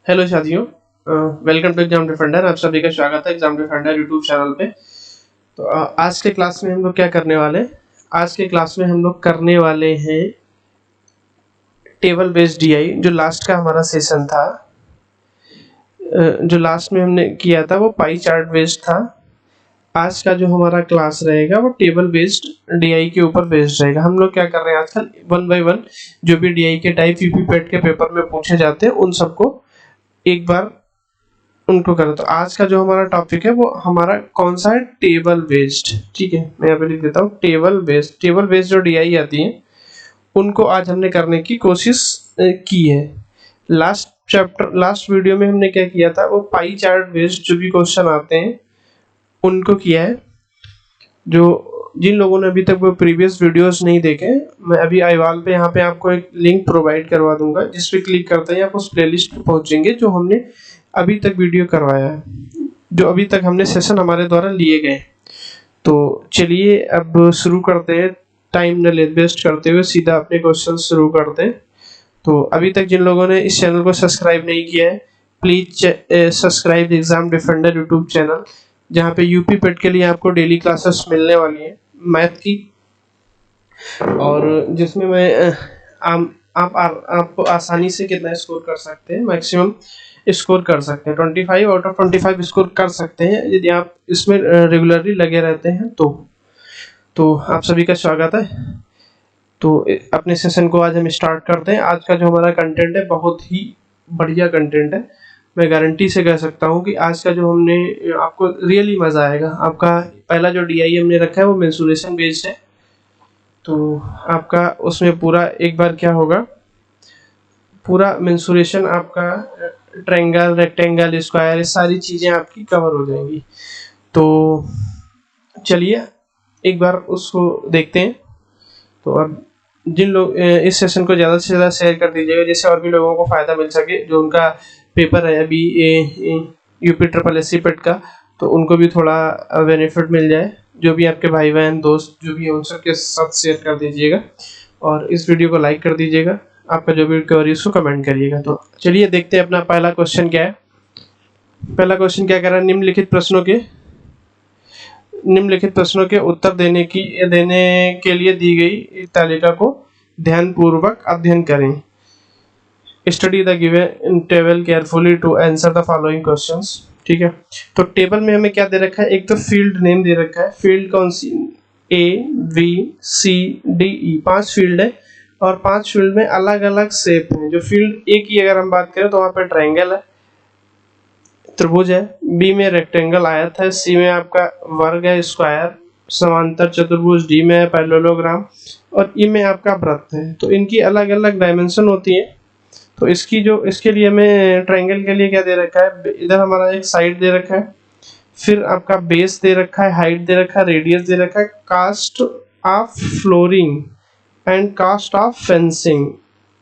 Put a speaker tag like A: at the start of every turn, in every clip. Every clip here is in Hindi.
A: हेलो साथियों, वेलकम टू एग्जाम डिफेंडर। आप सभी का स्वागत है एग्जाम डिफेंडर यूट्यूब चैनल पे। तो आज के क्लास में हम लोग क्या करने वाले हैं? आज के क्लास में हम लोग करने वाले हैं टेबल बेस्ड डीआई। जो लास्ट का हमारा सेशन था, जो लास्ट में हमने किया था वो पाई चार्ट बेस्ड था। आज का जो हमारा क्लास रहेगा वो टेबल बेस्ड डीआई के ऊपर बेस्ड रहेगा। हम लोग क्या कर रहे हैं आजकल, वन बाय वन जो भी डीआई के टाइप यूपी पेट के पेपर में पूछे जाते हैं उन सबको एक बार उनको करें। तो आज का जो हमारा टॉपिक है वो हमारा कौन सा है? Table based. ठीक है, मैं यहाँ पे लिख देता हूँ टेबल बेस्ड। टेबल बेस्ड जो डीआई आती है उनको आज हमने करने की कोशिश की है। लास्ट वीडियो में हमने क्या किया था, वो पाई चार्ट बेस्ड जो भी क्वेश्चन आते हैं उनको किया है। जो जिन लोगों ने अभी तक वो प्रीवियस वीडियोस नहीं देखे, मैं अभी आईवाल पे यहाँ पे आपको एक लिंक प्रोवाइड करवा दूंगा, जिस पे क्लिक करते हैं आप उस प्लेलिस्ट पे पहुंचेंगे जो हमने अभी तक वीडियो करवाया है, जो अभी तक हमने सेशन हमारे द्वारा लिए गए। तो चलिए अब शुरू करते हैं, टाइम न वेस्ट करते हुए सीधा अपने क्वेश्चन शुरू करते हैं। तो अभी तक जिन लोगों ने इस चैनल को सब्सक्राइब नहीं किया है, please subscribe exam defender YouTube channel, जहाँ पे यूपी पेट के लिए आपको डेली क्लासेस मिलने वाली है मैथ की, और जिसमें मैं आप आसानी से कितना स्कोर कर सकते हैं, मैक्सिमम स्कोर कर सकते हैं 25 आउट ऑफ 25 स्कोर कर सकते हैं यदि आप इसमें रेगुलरली लगे रहते हैं। तो आप सभी का स्वागत है। तो अपने सेशन को आज हम स्टार्ट करते हैं। आज का जो हमारा कंटेंट है बहुत ही बढ़िया कंटेंट है। मैं गारंटी से कह सकता हूँ कि आज का जो हमने आपको रियली मजा आएगा। आपका पहला जो डीआई हमने रखा है वो मेंसुरेशन बेस्ड है। तो आपका उसमें पूरा एक बार क्या होगा, पूरा मेंसुरेशन आपका ट्रायंगल, रेक्टेंगल, स्क्वायर, ये सारी चीजें आपकी कवर हो जाएंगी। तो चलिए एक बार उसको देखते हैं। तो अब जिन लोग इस सेशन को ज़्यादा से ज़्यादा शेयर कर दीजिएगा, जिससे और भी लोगों को फ़ायदा मिल सके। जो उनका पेपर है अभी यूपी ट्रिपल एस सी पेट का, तो उनको भी थोड़ा बेनिफिट मिल जाए। जो भी आपके भाई बहन दोस्त जो भी है उन सबके साथ शेयर कर दीजिएगा, और इस वीडियो को लाइक कर दीजिएगा। आपका जो भी क्वेरी उसको कमेंट करिएगा। तो चलिए देखते हैं अपना पहला क्वेश्चन क्या है। पहला क्वेश्चन क्या कह रहा है, निम्नलिखित प्रश्नों के उत्तर देने के लिए दी गई तालिका को ध्यानपूर्वक अध्ययन करें। Study the given table carefully to answer the following questions. ठीक है, तो टेबल में हमें क्या दे रखा है, एक तो फील्ड नेम दे रखा है। फील्ड कौन सी? A B C D E, 5 field है, और 5 फील्ड में अलग अलग शेप है। जो फील्ड ए की अगर हम बात करें तो वहाँ पे ट्रायंगल है, त्रिभुज है। बी में रेक्टेंगल आयत है। सी में आपका वर्ग है, स्क्वायर, समांतर चतुर्भुज। डी में है पैरेललोग्राम, और ई में आपका वृत्त है। तो इनकी अलग अलग डायमेंशन होती है। तो इसके लिए हमें ट्रायंगल के लिए क्या दे रखा है, इधर हमारा एक साइड दे रखा है, फिर आपका बेस दे रखा है, हाइट दे रखा है, रेडियस दे रखा है, cost of flooring and cost of fencing.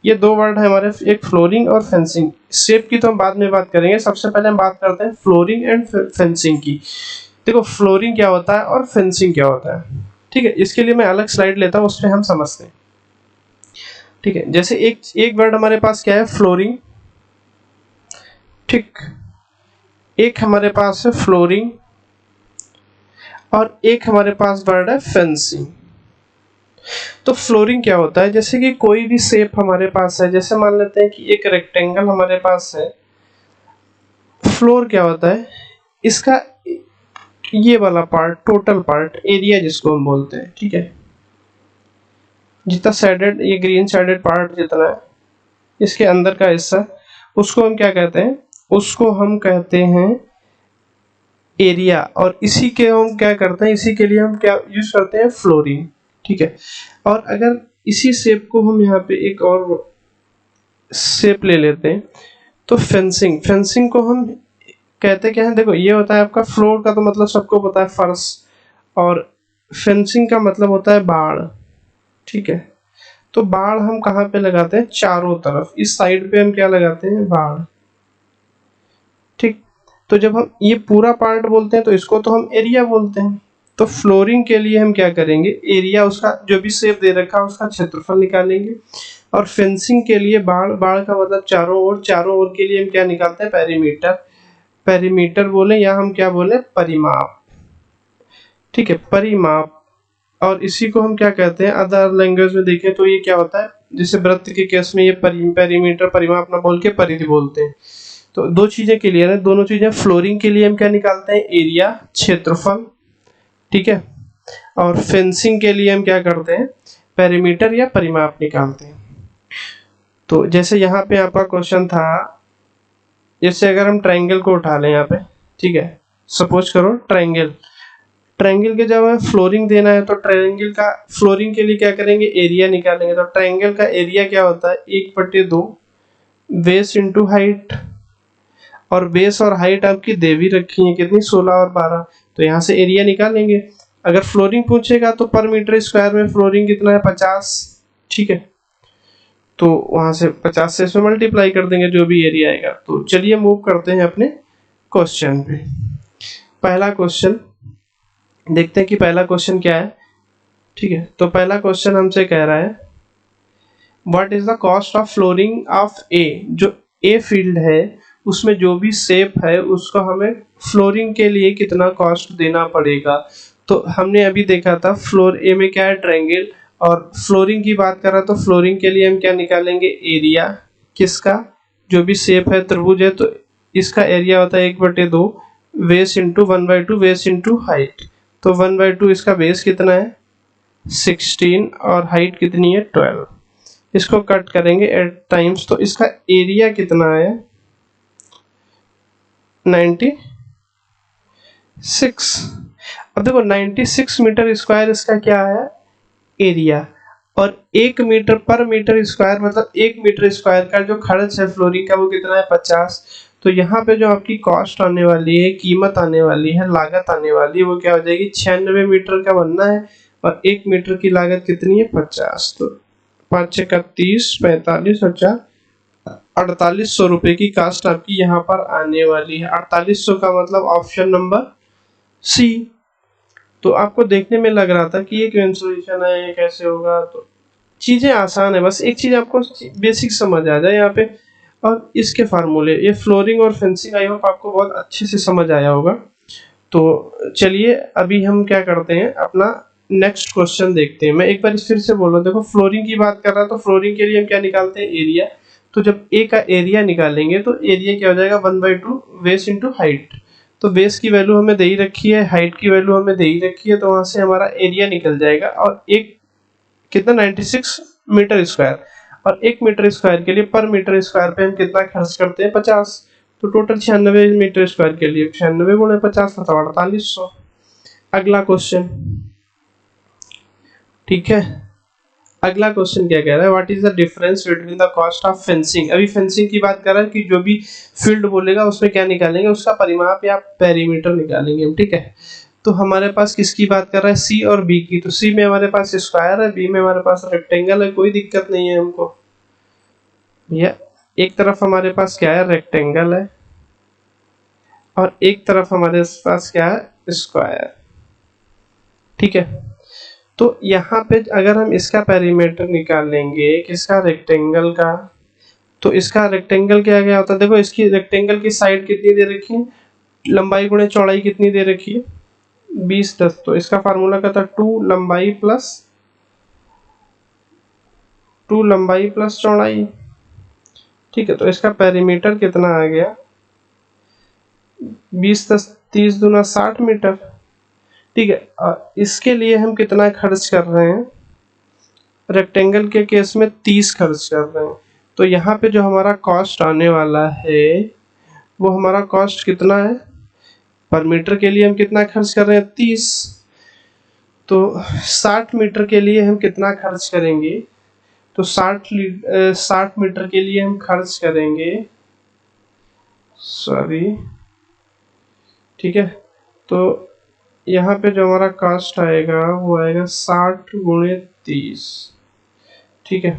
A: ये दो वर्ड है हमारे, एक फ्लोरिंग और फेंसिंग। शेप की तो हम बाद में बात करेंगे, सबसे पहले हम बात करते हैं फ्लोरिंग एंड फेंसिंग की। देखो फ्लोरिंग क्या होता है और फेंसिंग क्या होता है। ठीक है, इसके लिए मैं अलग स्लाइड लेता हूँ, उस पर हम समझते हैं। ठीक है, जैसे एक एक वर्ड हमारे पास क्या है, फ्लोरिंग। ठीक, एक हमारे पास है फ्लोरिंग, और एक हमारे पास वर्ड है फेंसिंग। तो फ्लोरिंग क्या होता है, जैसे कि कोई भी शेप हमारे पास है, जैसे मान लेते हैं कि एक रेक्टेंगल हमारे पास है। फ्लोर क्या होता है, इसका ये वाला पार्ट, टोटल पार्ट, एरिया जिसको हम बोलते हैं। ठीक है, जितना साइडेड, ये ग्रीन साइडेड पार्ट जितना है, इसके अंदर का हिस्सा, उसको हम क्या कहते हैं, उसको हम कहते हैं एरिया। और इसी के हम क्या करते हैं, इसी के लिए हम क्या यूज करते हैं, फ्लोरिंग। ठीक है, और अगर इसी शेप को हम यहाँ पे एक और शेप ले लेते हैं, तो फेंसिंग। फेंसिंग को हम कहते क्या है, देखो ये होता है आपका फ्लोर का, तो मतलब सबको पता है फर्श, और फेंसिंग का मतलब होता है बाड़। ठीक है, तो बाड़ हम कहाँ पे लगाते हैं, चारों तरफ। इस साइड पे हम क्या लगाते हैं, बाड़। ठीक, तो जब हम ये पूरा पार्ट बोलते हैं तो इसको तो हम एरिया बोलते हैं। तो फ्लोरिंग के लिए हम क्या करेंगे, एरिया उसका जो भी शेप दे रखा है उसका क्षेत्रफल निकालेंगे। और फेंसिंग के लिए बाड़ का मतलब चारों ओर के लिए हम क्या निकालते हैं, पेरीमीटर बोले या हम क्या बोले, परिमाप। ठीक है, परिमाप। और इसी को हम क्या कहते हैं, अदर लैंग्वेज में देखें तो ये क्या होता है, जैसे वृत्त के केस में ये पेरीमीटर परिमाप ना बोल के परिधि बोलते हैं। तो दो चीजें क्लियर है, दोनों चीजें। फ्लोरिंग के लिए हम क्या निकालते हैं, एरिया, क्षेत्रफल। ठीक है, और फेंसिंग के लिए हम क्या करते हैं, पेरीमीटर या परिमाप निकालते हैं। तो जैसे यहाँ पे आपका क्वेश्चन था, जैसे अगर हम ट्रायंगल को उठा लें यहाँ पे, ठीक है, सपोज करो ट्रायंगल के जब हमें फ्लोरिंग देना है तो ट्रायंगल का फ्लोरिंग के लिए क्या करेंगे, एरिया निकालेंगे। तो ट्रायंगल का एरिया क्या होता है, 1/2 बेस इंटू हाइट। और बेस और हाइट आपकी दे भी रखी है कितनी, 16 और 12। तो यहाँ से एरिया निकालेंगे। अगर फ्लोरिंग पूछेगा तो पर मीटर स्क्वायर में फ्लोरिंग कितना है, 50। ठीक है, तो वहां से 50 से इसमें मल्टीप्लाई कर देंगे जो भी एरिया आएगा। तो चलिए मूव करते हैं अपने क्वेश्चन पे। पहला क्वेश्चन देखते हैं कि पहला क्वेश्चन क्या है। ठीक है, तो पहला क्वेश्चन हमसे कह रहा है what is the cost of flooring of A. जो ए फील्ड है उसमें जो भी शेप है उसको हमें फ्लोरिंग के लिए कितना कॉस्ट देना पड़ेगा। तो हमने अभी देखा था फ्लोर ए में क्या है, ट्रायंगल। और फ्लोरिंग की बात कर रहा तो फ्लोरिंग के लिए हम क्या निकालेंगे, एरिया किसका, जो भी शेप है त्रिभुज है तो इसका एरिया होता है 1/2 base into 1/2 base into height. तो 1/2 इसका बेस कितना है, 16 और हाइट कितनी है, 12। इसको कट करेंगे 8 टाइम्स तो इसका एरिया कितना है, 96। अब देखो 96 मीटर स्क्वायर इसका क्या है, एरिया। और 1 मीटर पर मीटर स्क्वायर मतलब 1 मीटर स्क्वायर का जो खर्च है फ्लोरिंग का वो कितना है, 50। तो यहाँ पे जो आपकी कॉस्ट आने वाली है, कीमत आने वाली है, लागत आने वाली है, वो क्या हो जाएगी, 96 मीटर का बनना है और 1 मीटर की लागत कितनी है, 50। तो 5 × 30 45 और 4 4800 रुपए की कास्ट आपकी यहाँ पर आने वाली है। 4800 का मतलब ऑप्शन नंबर सी। तो आपको देखने में लग रहा था कि ये कैंसलेशन है, ये कैसे होगा। तो चीजें आसान है, बस एक चीज आपको बेसिक समझ आ जाए यहाँ पे। और इसके फार्मूले, ये फ्लोरिंग और फेंसिंग आई होप आपको बहुत अच्छे से समझ आया होगा। तो चलिए अभी हम क्या करते हैं, अपना नेक्स्ट क्वेश्चन देखते हैं। मैं एक बार फिर से बोल रहा हूँ, देखो फ्लोरिंग की बात कर रहा तो फ्लोरिंग के लिए हम क्या निकालते हैं, एरिया। तो जब ए का एरिया निकालेंगे तो एरिया क्या हो जाएगा, 1/2 बेस इंटू हाइट। तो बेस की वैल्यू हमें दे ही रखी है, हाइट की वैल्यू हमें दे ही रखी है, तो वहां से हमारा एरिया निकल जाएगा। और एक कितना, 96 मीटर स्क्वायर। और 1 मीटर स्क्वायर के लिए पर मीटर स्क्वायर पे हम कितना खर्च करते हैं, 50। तो टोटल 96 मीटर स्क्वायर के लिए 96 × 50 मतलब 4800। अगला क्वेश्चन, ठीक है, अगला क्वेश्चन क्या कह रहा है, what is the difference between the cost of fencing. अभी फेंसिंग की बात कर रहा है कि जो भी फील्ड बोलेगा उसमें क्या निकालेंगे, उसका परिमाप या पेरीमीटर निकालेंगे हम। ठीक है, तो हमारे पास किसकी बात कर रहा है, सी और बी की। तो सी में हमारे पास स्क्वायर है, बी में हमारे पास रेक्टेंगल है, कोई दिक्कत नहीं है हमको। भैया एक तरफ हमारे पास क्या है, रेक्टेंगल है, और एक तरफ हमारे पास क्या है, स्क्वायर। ठीक है, तो यहाँ पे अगर हम इसका पेरीमीटर निकाल लेंगे, किसका, रेक्टेंगल का, तो इसका रेक्टेंगल क्या क्या होता है, देखो इसकी रेक्टेंगल की साइड कितनी दे रखी है, लंबाई गुणे चौड़ाई कितनी दे रखी है, 20 10। तो इसका फार्मूला क्या था, 2 लंबाई प्लस चौड़ाई। ठीक है, तो इसका पेरीमीटर कितना आ गया, 20 10 30 दूना 60 मीटर। ठीक है, इसके लिए हम कितना खर्च कर रहे हैं, रेक्टेंगल के केस में 30 खर्च कर रहे हैं। तो यहाँ पे जो हमारा कॉस्ट आने वाला है वो हमारा कॉस्ट कितना है, पर मीटर के लिए हम कितना खर्च कर रहे हैं, 30। तो 60 मीटर के लिए हम कितना खर्च करेंगे, तो 60 मीटर के लिए हम खर्च करेंगे, सॉरी, ठीक है, तो यहाँ पे जो हमारा कॉस्ट आएगा वो आएगा 60 × 30। ठीक है,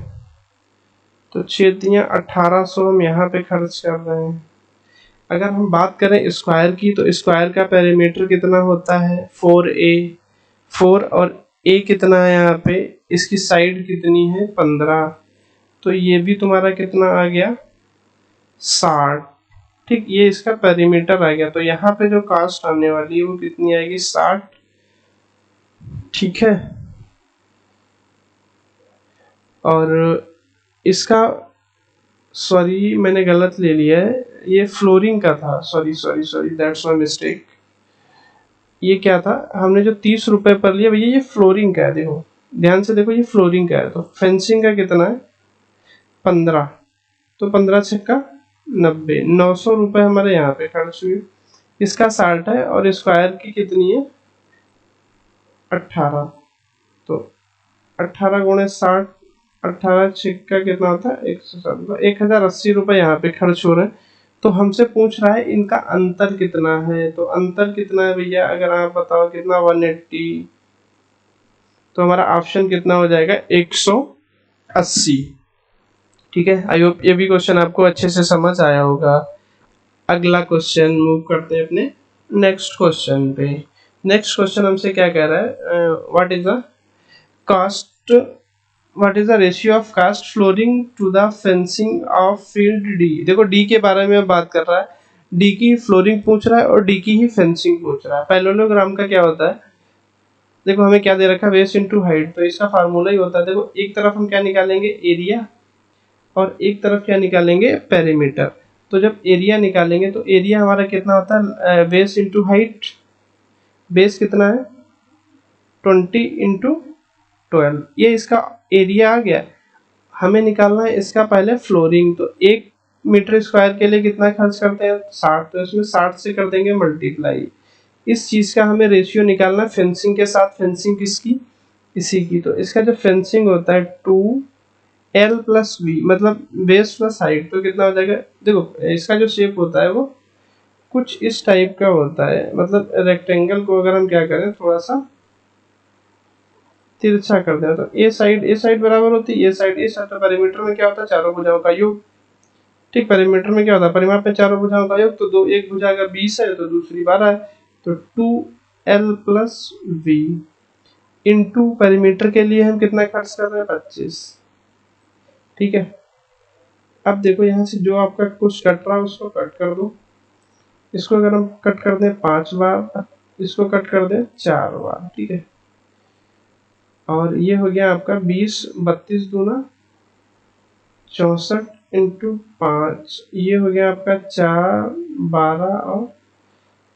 A: तो 1800 हम यहाँ पे खर्च कर रहे हैं। अगर हम बात करें स्क्वायर की तो स्क्वायर का पेरीमीटर कितना होता है, 4a। 4 और ए कितना है यहाँ पे, इसकी साइड कितनी है 15, तो ये भी तुम्हारा कितना आ गया 60। ठीक, ये इसका पेरीमीटर आ गया। तो यहाँ पे जो कास्ट आने वाली है वो कितनी आएगी 60। ठीक है, और इसका, सॉरी मैंने गलत ले लिया है, ये फ्लोरिंग का था, sorry sorry sorry, that's my mistake. ये क्या था, हमने जो 30 रुपए पर लिया भैया ये फ्लोरिंग का है, देखो ध्यान से देखो, ये फ्लोरिंग का है। तो फेंसिंग का कितना है 15, तो 15 छक्का 90, 900 रुपए हमारे यहाँ पे खर्च हुए। इसका 60 है और स्क्वायर की कितनी है 18, तो 18 गुणे 60, 18 छक्का कितना होता है 1080 रुपए यहाँ पे खर्च हो रहे हैं। तो हमसे पूछ रहा है इनका अंतर कितना है, तो अंतर कितना है भैया, अगर आप बताओ कितना 180, तो हमारा ऑप्शन कितना हो जाएगा 180। ठीक है, आई होप ये भी क्वेश्चन आपको अच्छे से समझ आया होगा। अगला क्वेश्चन मूव करते हैं अपने नेक्स्ट क्वेश्चन पे। नेक्स्ट क्वेश्चन हमसे क्या कह रहा है, what is the cost, what is the ratio of cost flooring to the fencing of field D. देखो डी के बारे में बात कर रहा है, डी की फ्लोरिंग पूछ रहा है और डी की ही फेंसिंग पूछ रहा है। पैरेललोग्राम का क्या होता है, देखो हमें क्या दे रखा है बेस इनटू हाइट, तो इसका फार्मूला ही होता है, देखो एक तरफ हम क्या निकालेंगे एरिया और एक तरफ क्या निकालेंगे पेरीमीटर। तो जब एरिया निकालेंगे तो एरिया हमारा कितना होता है बेस इंटू हाइट, बेस कितना है 20 इंटू 12, ये इसका एरिया आ गया। हमें निकालना है इसका पहले फ्लोरिंग, तो 1 मीटर स्क्वायर के लिए कितना खर्च करते हैं 60, तो इसमें 60 से कर देंगे मल्टीप्लाई। इस चीज का हमें रेशियो निकालना है फेंसिंग के साथ, फेंसिंग किसकी इसी की। तो इसका जो फेंसिंग होता है 2L प्लस बी, मतलब बेस प्लस हाइट, तो कितना हो जाएगा, देखो इसका जो शेप होता है वो कुछ इस टाइप का होता है, मतलब रेक्टेंगल को अगर हम क्या करें थोड़ा सा तिरछा कर दें, तो ए साइड बराबर होती है ये साइड, इस साइड। तो पेरीमीटर में क्या होता है चारों भुजाओं का योग। ठीक, पेरीमीटर में क्या होता है परिमाप में चारों भुजाओं का योग, तो दो, एक भुजा अगर 20 है तो दूसरी 12 है, तो 2L plus we into perimeter के लिए हम कितना खर्च कर रहे हैं 25। ठीक है, अब देखो यहाँ से जो आपका कुछ कट रहा है उसको कट कर दो, इसको अगर हम कट कर दें 5 बार, इसको कट कर दें 4 बार। ठीक है, और ये हो गया आपका 20, 32 दूना 64 इंटू 5, ये हो गया आपका 4, 12 और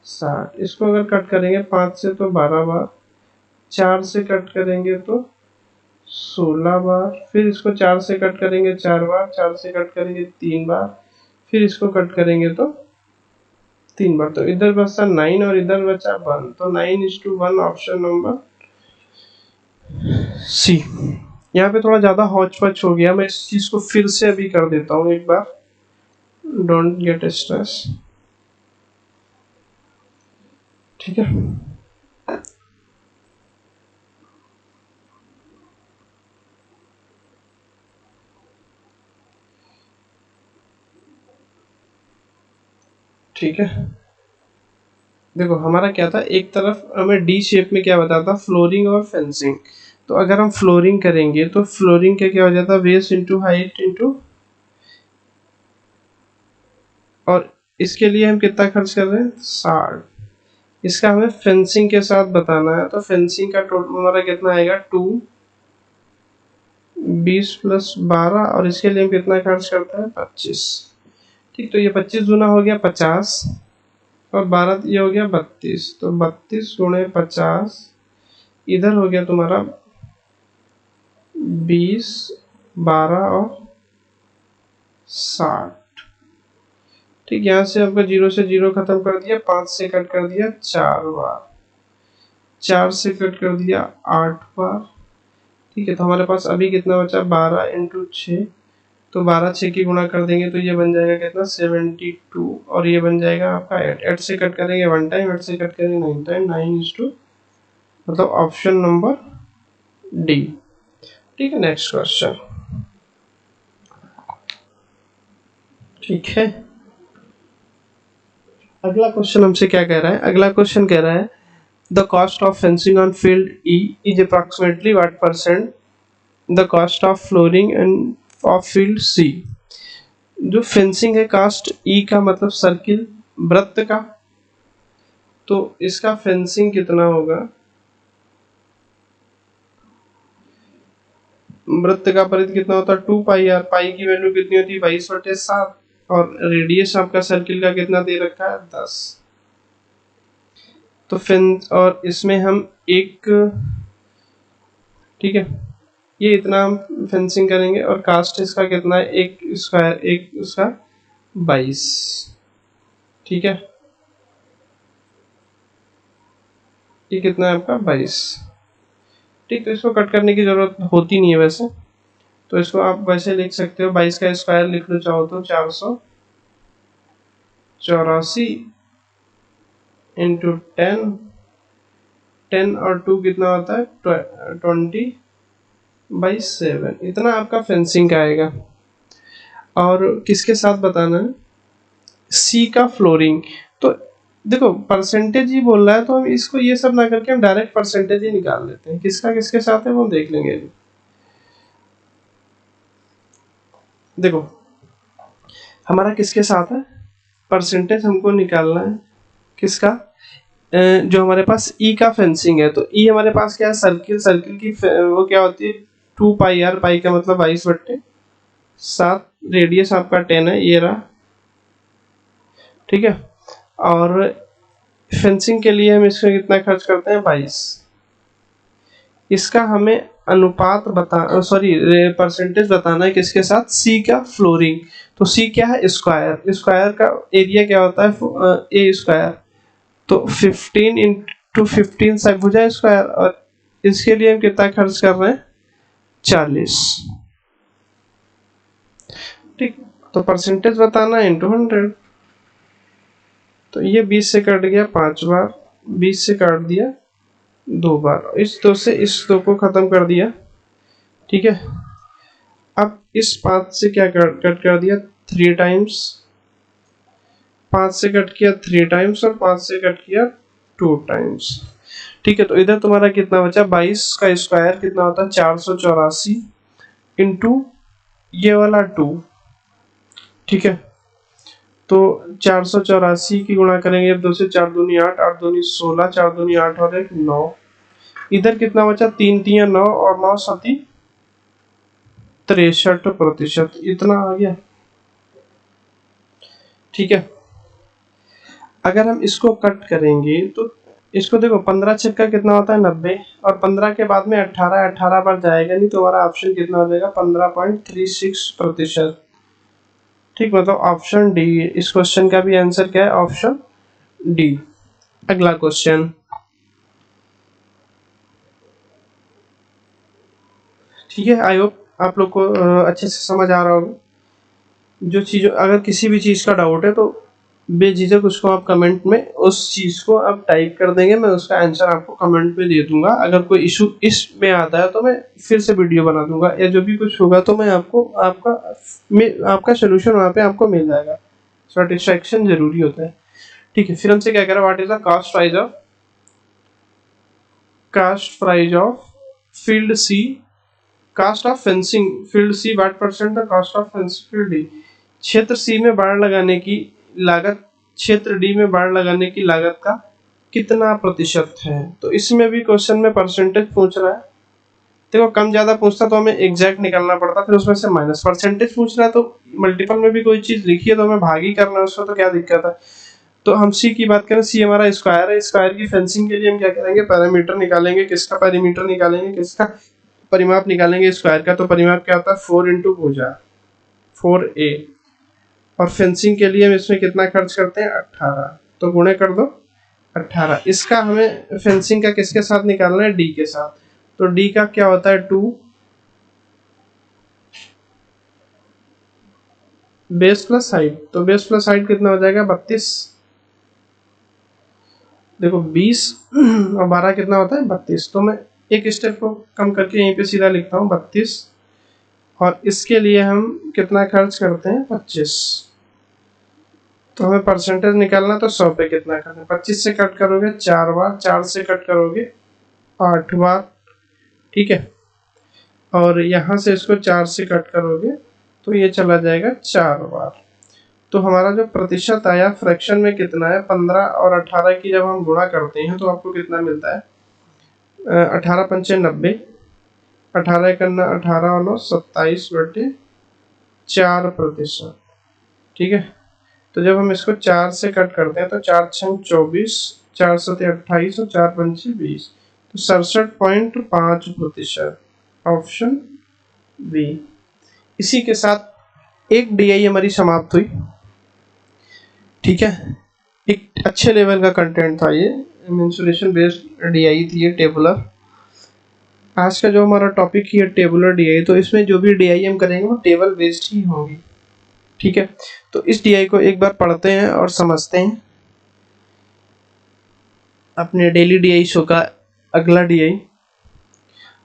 A: 60। इसको अगर कट करेंगे 5 से तो 12 बार, 4 से कट करेंगे तो 16 बार, फिर इसको 4 से कट करेंगे 4 बार, 4 से कट करेंगे 3 बार, फिर इसको कट करेंगे तो 3 बार। तो इधर बचा 9 और इधर बचा 1, तो 9:1 ऑप्शन नंबर सी। यहाँ पे थोड़ा ज्यादा हौच पच हो गया, मैं इस चीज को फिर से अभी कर देता हूँ एक बार, डोंट गेट स्ट्रेस। ठीक है, ठीक है, देखो हमारा क्या था, एक तरफ हमें डी शेप में क्या बताता फ्लोरिंग और फेंसिंग। तो अगर हम फ्लोरिंग करेंगे तो फ्लोरिंग का क्या हो जाता है बेस इंटू हाइट इंटू, और इसके लिए हम कितना खर्च कर रहे हैं 60। इसका हमें फेंसिंग के साथ बताना है, तो फेंसिंग का टोटल हमारा कितना आएगा 2, 20 प्लस 12, और इसके लिए हम कितना खर्च करते हैं 25। ठीक, तो ये 25 गुना हो गया 50 और 12 ये हो गया 32, तो 32 गुणे 50, इधर हो गया तुम्हारा 20, 12 और 60। ठीक, यहाँ से आपका 0 से 0 खत्म कर दिया, 5 से कट कर दिया 4 बार, 4 से कट कर दिया 8 बार। ठीक है, तो हमारे पास अभी कितना बचा 12 इंटू 6, तो 12 6 की गुणा कर देंगे तो ये बन जाएगा कितना 72, और ये बन जाएगा आपका 8, 8 से कट करेंगे 1 टाइम, 8 से कट करेंगे 9 टाइम, 9:2, मतलब ऑप्शन नंबर डी। ठीक है, नेक्स्ट क्वेश्चन। ठीक है, अगला क्वेश्चन हमसे क्या कह रहा है, अगला क्वेश्चन कह रहा है the cost of fencing on field E is approximately what percent the cost of flooring and of field C. जो फेंसिंग है कास्ट ई का मतलब सर्किल वृत्त का, तो इसका फेंसिंग कितना होगा, वृत्त का परिधि कितना होता है 2 पाई आर, पाई की वैल्यू कितनी होती है 22/7, और रेडियस आपका सर्किल का कितना दे रखा है 10। तो फेंस और इसमें हम एक, ठीक है, ये इतना हम फेंसिंग करेंगे और कास्ट इसका कितना है एक स्क्वायर एक उसका 22, ठीक है, ये कितना है आपका 22, ठीक। तो इसको कट करने की जरूरत होती नहीं है वैसे, तो इसको आप वैसे लिख सकते हो 22 का स्क्वायर लिख लो चाहो तो 484 इंटू 10, 10 और 2 कितना होता है 20/7, इतना आपका फेंसिंग का आएगा। और किसके साथ बताना है, सी का फ्लोरिंग। तो देखो परसेंटेज ही बोल रहा है, तो हम इसको ये सब ना करके हम डायरेक्ट परसेंटेज ही निकाल लेते हैं, किसका किसके साथ है वो देख लेंगे। देखो हमारा किसके साथ है, परसेंटेज हमको निकालना है किसका, जो हमारे पास ई का फेंसिंग है। तो ई हमारे पास क्या है, सर्किल, सर्किल की वो क्या होती है 2 पाई आर, पाई का मतलब 22/7, रेडियस आपका 10 है, ये रहा, ठीक है। और फेंसिंग के लिए हम इसमें कितना खर्च करते हैं 22, इसका हमें अनुपात बता सॉरी परसेंटेज बताना है किसके साथ, सी का फ्लोरिंग। तो सी क्या है स्क्वायर, स्क्वायर का एरिया क्या होता है ए स्क्वायर, तो 15 इंटू 15 सब भुजा स्क्वायर, और इसके लिए हम कितना खर्च कर रहे हैं 40, ठीक। तो परसेंटेज बताना इंटू 100, तो ये 20 से कट गया 5 बार, 20 से काट दिया 2 बार, इस 2 से इस 2 को खत्म कर दिया, ठीक है। अब इस 5 से क्या कट कर दिया 3 टाइम्स, 5 से कट किया 3 टाइम्स और 5 से कट किया 2 टाइम्स, ठीक है। तो इधर तुम्हारा कितना बचा 22 का स्क्वायर कितना होता है 484 इंटू ये वाला 2, ठीक है। तो 484 की गुणा करेंगे 2 से, 4 दूनी 8, 8 दूनी 16, 4 दूनी 8 और 1 9, इधर कितना बचा 3 3 9 और 9 7 63%, इतना आ गया, ठीक है। अगर हम इसको कट करेंगे तो इसको देखो 15 छक्का कितना होता है 90, और 15 के बाद में 18, 18 पर जाएगा नहीं, तो हमारा ऑप्शन कितना हो जाएगा 15.36%, ठीक। मतलब ऑप्शन डी, इस क्वेश्चन का भी आंसर क्या है ऑप्शन डी। अगला क्वेश्चन, ठीक है, आई होप आप लोग को अच्छे से समझ आ रहा होगा। जो चीज, अगर किसी भी चीज का डाउट है तो बेझिझक उसको आप कमेंट में उस चीज को आप टाइप कर देंगे, मैं उसका आंसर आपको कमेंट में दे दूंगा। अगर कोई इशू इसमें आता है तो मैं फिर से वीडियो बना दूंगा, या जो भी कुछ होगा तो मैं आपको आपका सोल्यूशन वहाँ पे आपको मिल जाएगा। सेटिस्फैक्शन जरूरी होता है, ठीक है। फिर हमसे क्या कह रहा है, what is the cost price of field C, cost of fencing field C, what percent the cost of fencing field D. क्षेत्र सी में बाड़ लगाने की लागत क्षेत्र डी में बाड़ लगाने की लागत का कितना प्रतिशत है। तो इसमें भी क्वेश्चन में परसेंटेज पूछ रहा है। देखो कम ज्यादा पूछता तो हमें एग्जैक्ट निकालना पड़ता, फिर उसमें से माइनस। परसेंटेज पूछ रहा है तो मल्टीपल में भी कोई चीज लिखी है तो हमें भाग ही करना है उसको, तो क्या दिक्कत है। तो हम सी की बात करें, सी हमारा स्क्वायर है, स्क्वायर की फेंसिंग के लिए हम क्या करेंगे पैरामीटर निकालेंगे, किसका पैरामीटर निकालेंगे, किसका परिमाप निकालेंगे स्क्वायर का। तो परिमाप क्या होता है 4 इंटू भुजा 4a, और फेंसिंग के लिए हम इसमें कितना खर्च करते हैं 18, तो गुणे कर दो 18। इसका हमें फेंसिंग का किसके साथ निकालना है डी के साथ, तो डी का क्या होता है 2 बेस प्लस हाइट, तो बेस प्लस हाइट कितना हो जाएगा 32। देखो 20 और 12 कितना होता है 32, तो मैं एक स्टेप को कम करके यहीं पे सीधा लिखता हूँ 32, और इसके लिए हम कितना खर्च करते हैं 25, तो हमें परसेंटेज निकालना, तो 100 पे कितना करना है, 25 से कट करोगे 4 बार, 4 से कट करोगे 8 बार, ठीक है। और यहाँ से इसको 4 से कट करोगे तो ये चला जाएगा 4 बार। तो हमारा जो प्रतिशत आया फ्रैक्शन में कितना है, 15 और 18 की जब हम गुणा करते हैं तो आपको कितना मिलता है, 18 पंचे 90, 18 करना 18 और 9 27/4%, ठीक है। तो जब हम इसको 4 से कट करते हैं तो 4 छंग 24, 4 सते 28 और 4 पंचे 20, तो 67.5%, ऑप्शन बी। इसी के साथ एक डीआई हमारी समाप्त हुई, ठीक है। एक अच्छे लेवल का कंटेंट था ये, इंसुलेशन बेस्ड डीआई थी ये, टेबुलर। आज का जो हमारा टॉपिक है टेबुलर डीआई, तो इसमें जो भी डीआई हम करेंगे वो टेबल बेस्ड ही होगी, ठीक है। तो इस डीआई को एक बार पढ़ते हैं और समझते हैं। अपने डेली डीआई शो का अगला डीआई,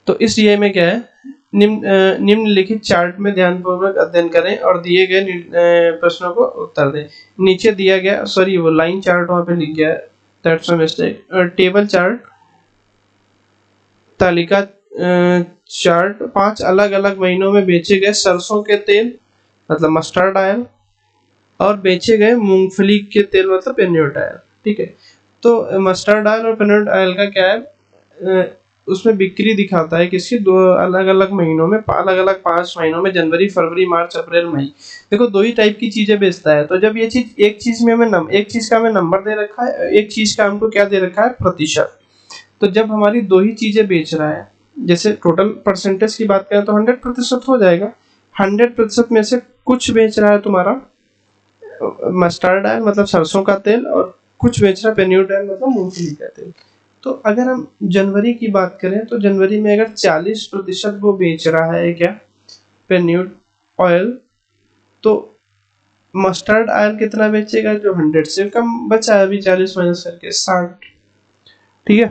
A: तो इस डीआई में क्या है, निम्नलिखित चार्ट में ध्यानपूर्वक अध्ययन करें और दिए गए प्रश्नों को उत्तर दें। नीचे दिया गया, सॉरी वो लाइन चार्ट वहां पे लिख गया है, that's a mistake. Table chart, तालिका चार्ट 5 अलग अलग महीनों में बेचे गए सरसों के तेल मतलब मस्टर्ड ऑयल और बेचे गए मूंगफली के तेल मतलब पेन्योट ऑयल, ठीक है। तो मस्टर्ड ऑयल और पेन्योट ऑयल का क्या है, उसमें बिक्री दिखाता है किसकी, दो अलग अलग महीनों में, अलग अलग 5 महीनों में, जनवरी, फरवरी, मार्च, अप्रैल, मई। देखो दो ही टाइप की चीजें बेचता है। तो जब ये चीज, एक चीज में हमें एक चीज का हमें नंबर दे रखा है, एक चीज का हमको क्या दे रखा है, प्रतिशत। तो जब हमारी दो ही चीजें बेच रहा है, जैसे टोटल परसेंटेज की बात करें तो 100% हो जाएगा। 100% में से कुछ बेच रहा है तुम्हारा मस्टर्ड ऑयल मतलब सरसों का तेल, और कुछ बेच रहा है पेन्योट ऑयल मतलब मूंगफली का तेल। तो अगर हम जनवरी की बात करें तो जनवरी में अगर 40% वो बेच रहा है क्या, पेन्योट ऑयल, तो मस्टर्ड ऑयल कितना बेचेगा, जो 100 से कम बचा है अभी 40 माइनस करके 60, ठीक है।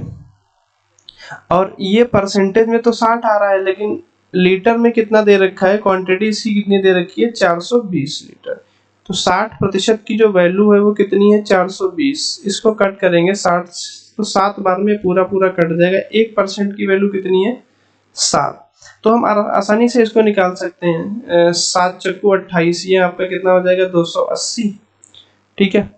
A: और ये परसेंटेज में तो 60 आ रहा है, लेकिन लीटर में कितना दे रखा है, क्वांटिटी इसकी कितनी दे रखी है, 420 लीटर। तो 60% की जो वैल्यू है वो कितनी है, 420। इसको कट करेंगे 60, तो 7 बार में पूरा पूरा कट जाएगा। 1% की वैल्यू कितनी है, 7। तो हम आसानी से इसको निकाल सकते हैं, 7 चक्कू 28, ये आपका कितना हो जाएगा, 280, ठीक है।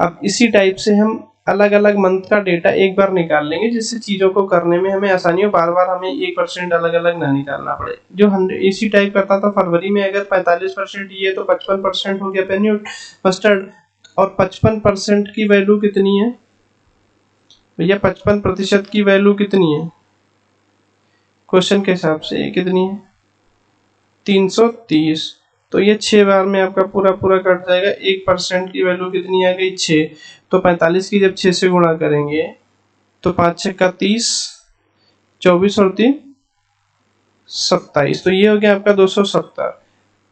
A: अब इसी टाइप से हम अलग अलग मंथ का डेटा एक बार निकाल लेंगे, जिससे चीजों को करने में हमें आसानी हो, बार बार हमें 1% अलग अलग ना निकालना पड़े। जो 100 इसी टाइप करता था फरवरी में, अगर 45% ये तो 55% हो गया पेन्योट मस्टर्ड, और 55% की वैल्यू कितनी है भैया, 55% की वैल्यू कितनी है क्वेश्चन के हिसाब से, कितनी है, 330। तो ये 6 बार में आपका पूरा पूरा कट जाएगा। 1% की वैल्यू कितनी आ गई, 6। तो 45 की जब 6 से गुणा करेंगे तो 5 6 का 30, 24 और 3 27, तो ये हो गया आपका 270।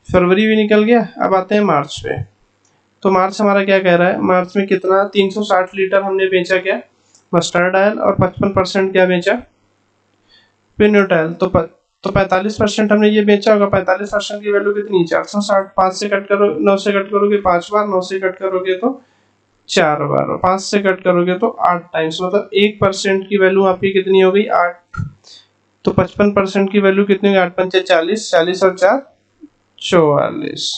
A: फरवरी भी निकल गया। अब आते हैं मार्च पे। तो मार्च हमारा क्या कह रहा है, मार्च में कितना, 360 लीटर हमने बेचा क्या, मस्टर्ड ऑयल, और 55% क्या बेचा, पेन्योट ऑयल। तो 45% हमने ये बेचा होगा, 45% की वैल्यू कितनी, 460। 5 से कट करो, 9 से कट करोगे 5 बार, 9 से कट करोगे तो 4 बार, और 5 से कट करोगे तो 8 टाइम्स, मतलब 1% की वैल्यू आपकी कितनी हो गई, 8। तो 55% की वैल्यू कितनी होगी, 8 पंचे 40, 40 और 4 44,